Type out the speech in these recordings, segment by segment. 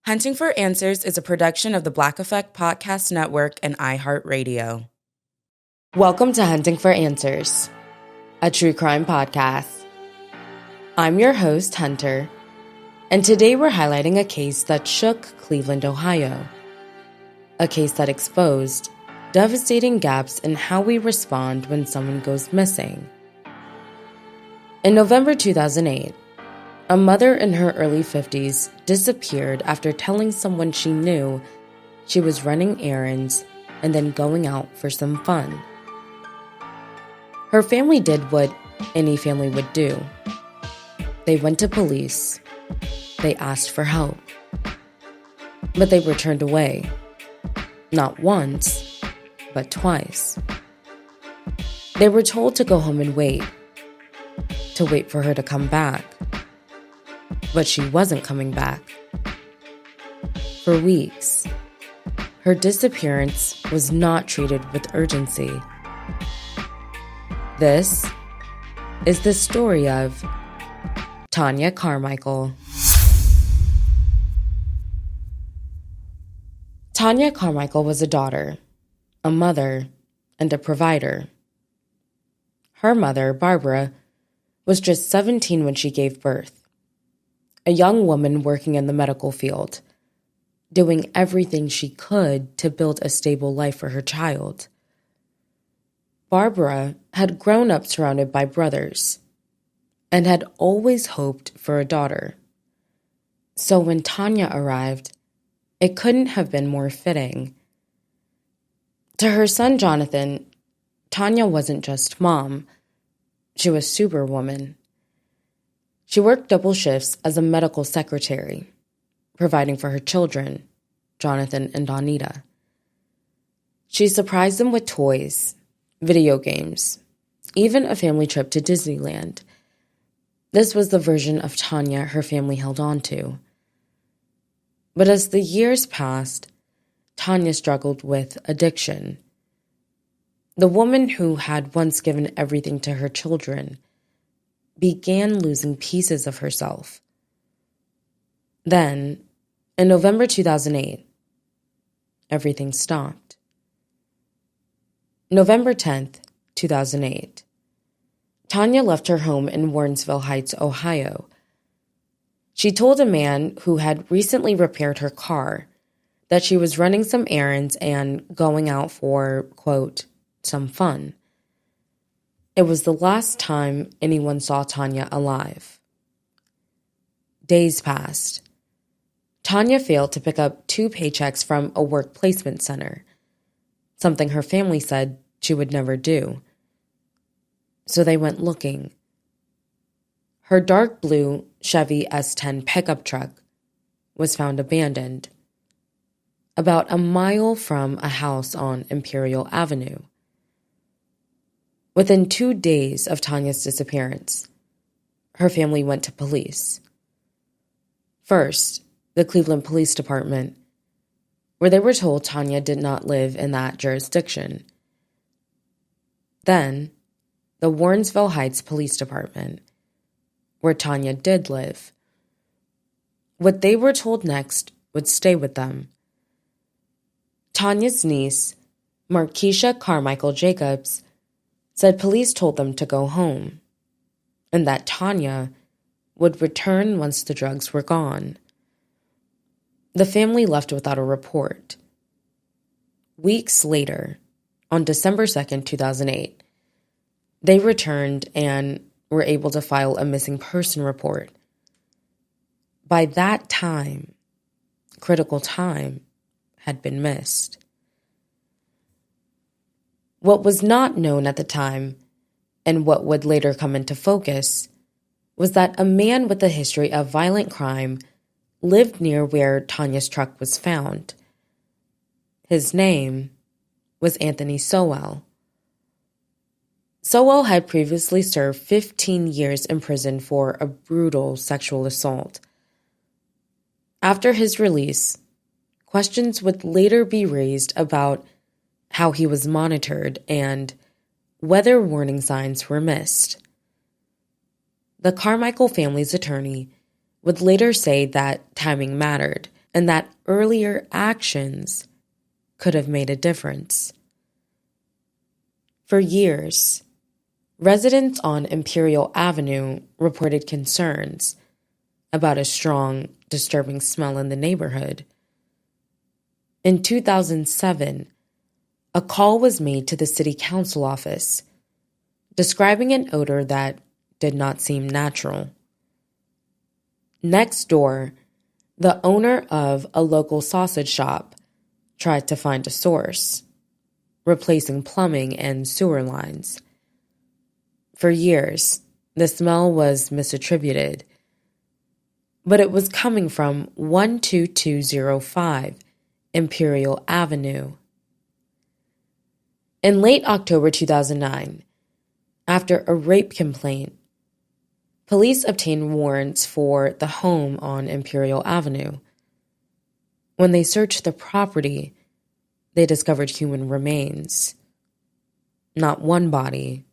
Hunting for Answers is a production of the Black Effect Podcast Network and iHeartRadio. Welcome to Hunting for Answers, a true crime podcast. I'm your host, Hunter, and today we're highlighting a case that shook Cleveland, Ohio. A case that exposed devastating gaps in how we respond when someone goes missing. In November 2008, a mother in her early 50s disappeared after telling someone she knew she was running errands and then going out for some fun. Her family did what any family would do. They went to police. They asked for help. But they were turned away. Not once, but twice. They were told to go home and wait, to wait for her to come back. But she wasn't coming back. For weeks, her disappearance was not treated with urgency. This is the story of Tonia Carmichael. Tonia Carmichael was a daughter, a mother, and a provider. Her mother, Barbara, was just 17 when she gave birth. A young woman working in the medical field, doing everything she could to build a stable life for her child. Barbara had grown up surrounded by brothers and had always hoped for a daughter. So when Tonia arrived, it couldn't have been more fitting. To her son Jonathan, Tonia wasn't just mom, she was superwoman. She worked double shifts as a medical secretary, providing for her children, Jonathan and Donita. She surprised them with toys, video games, even a family trip to Disneyland. This was the version of Tonia her family held on to. But as the years passed, Tonia struggled with addiction. The woman who had once given everything to her children began losing pieces of herself. Then, in November 2008, everything stopped. November 10th, 2008, Tonia left her home in Warrensville Heights, Ohio. She told a man who had recently repaired her car that she was running some errands and going out for, quote, some fun. It was the last time anyone saw Tonia alive. Days passed. Tonia failed to pick up 2 paychecks from a work placement center, something her family said she would never do. So they went looking. Her dark blue Chevy S10 pickup truck was found abandoned, about a mile from a house on Imperial Avenue. Within 2 days of Tonia's disappearance, her family went to police. First, the Cleveland Police Department, where they were told Tonia did not live in that jurisdiction. Then, the Warrensville Heights Police Department, where Tonia did live. What they were told next would stay with them. Tonia's niece, Markeisha Carmichael Jacobs, said police told them to go home, and that Tonia would return once the drugs were gone. The family left without a report. Weeks later, on December 2nd, 2008, they returned and were able to file a missing person report. By that time, critical time had been missed. What was not known at the time, and what would later come into focus, was that a man with a history of violent crime lived near where Tonia's truck was found. His name was Anthony Sowell. Sowell had previously served 15 years in prison for a brutal sexual assault. After his release, questions would later be raised about how he was monitored and whether warning signs were missed. The Carmichael family's attorney would later say that timing mattered and that earlier actions could have made a difference. For years, residents on Imperial Avenue reported concerns about a strong, disturbing smell in the neighborhood. In 2007, a call was made to the city council office, describing an odor that did not seem natural. Next door, the owner of a local sausage shop tried to find a source, replacing plumbing and sewer lines. For years, the smell was misattributed, but it was coming from 12205 Imperial Avenue. In late October 2009, after a rape complaint, police obtained warrants for the home on Imperial Avenue. When they searched the property, they discovered human remains. Not one body,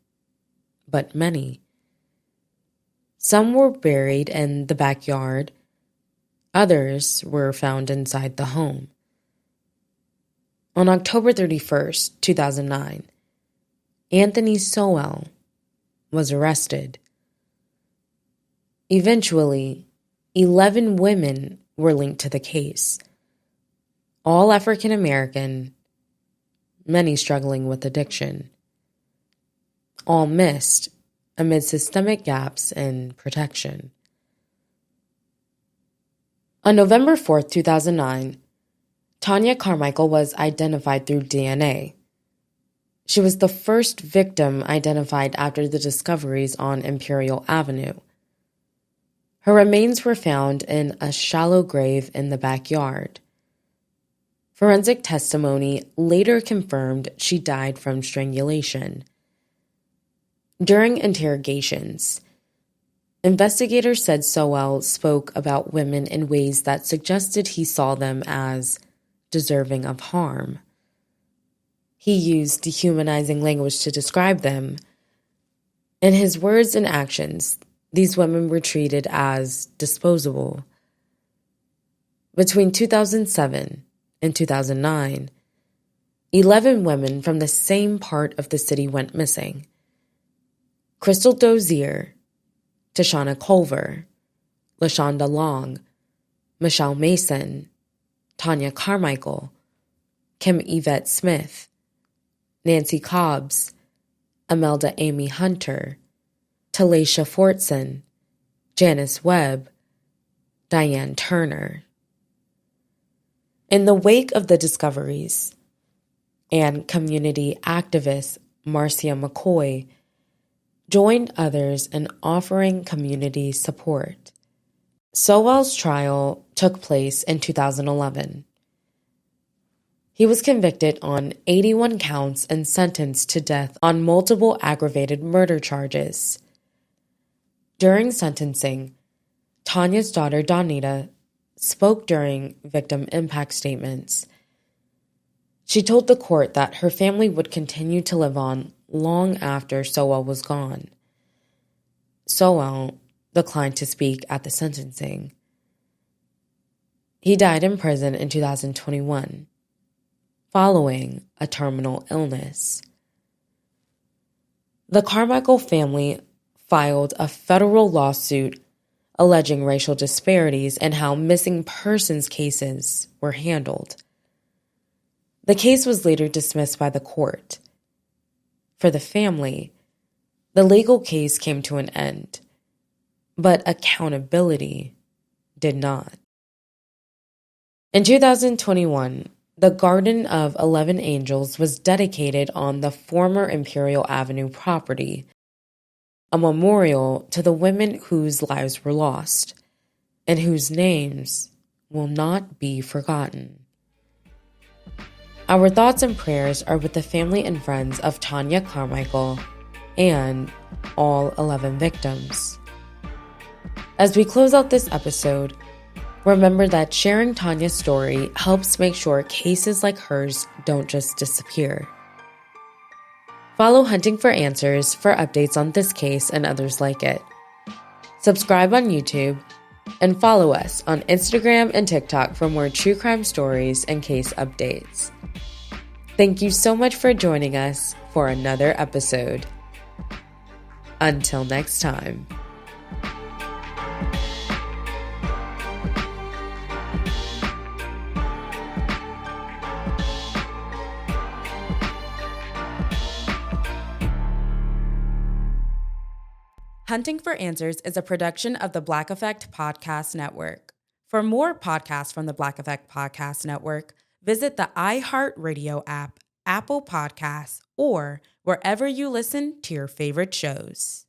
but many. Some were buried in the backyard. Others were found inside the home. On October 31st, 2009, Anthony Sowell was arrested. Eventually, 11 women were linked to the case, all African American, many struggling with addiction. All missed amid systemic gaps in protection. On November 4th, 2009, Tonia Carmichael was identified through DNA. She was the first victim identified after the discoveries on Imperial Avenue. Her remains were found in a shallow grave in the backyard. Forensic testimony later confirmed she died from strangulation. During interrogations, investigators said Sowell spoke about women in ways that suggested he saw them as deserving of harm. He used dehumanizing language to describe them. In his words and actions, these women were treated as disposable. Between 2007 and 2009, 11 women from the same part of the city went missing. Crystal Dozier, Tashana Culver, LaShonda Long, Michelle Mason, Tonia Carmichael, Kim Yvette Smith, Nancy Cobbs, Imelda Amy Hunter, Talacia Fortson, Janice Webb, Diane Turner. In the wake of the discoveries, and community activist Marcia McCoy joined others in offering community support. Sowell's trial took place in 2011. He was convicted on 81 counts and sentenced to death on multiple aggravated murder charges. During sentencing, Tonia's daughter Donita spoke during victim impact statements. She told the court that her family would continue to live on long after Sowell was gone. Sowell declined to speak at the sentencing. He died in prison in 2021, following a terminal illness. The Carmichael family filed a federal lawsuit alleging racial disparities in how missing persons cases were handled. The case was later dismissed by the court. For the family, the legal case came to an end, but accountability did not. In 2021, the Garden of 11 Angels was dedicated on the former Imperial Avenue property, a memorial to the women whose lives were lost and whose names will not be forgotten. Our thoughts and prayers are with the family and friends of Tonia Carmichael and all 11 victims. As we close out this episode, remember that sharing Tonia's story helps make sure cases like hers don't just disappear. Follow Hunting for Answers for updates on this case and others like it. Subscribe on YouTube And follow us on Instagram and TikTok for more true crime stories and case updates. Thank you so much for joining us for another episode. Until next time. Hunting for Answers is a production of the Black Effect Podcast Network. For more podcasts from the Black Effect Podcast Network, visit the iHeartRadio app, Apple Podcasts, or wherever you listen to your favorite shows.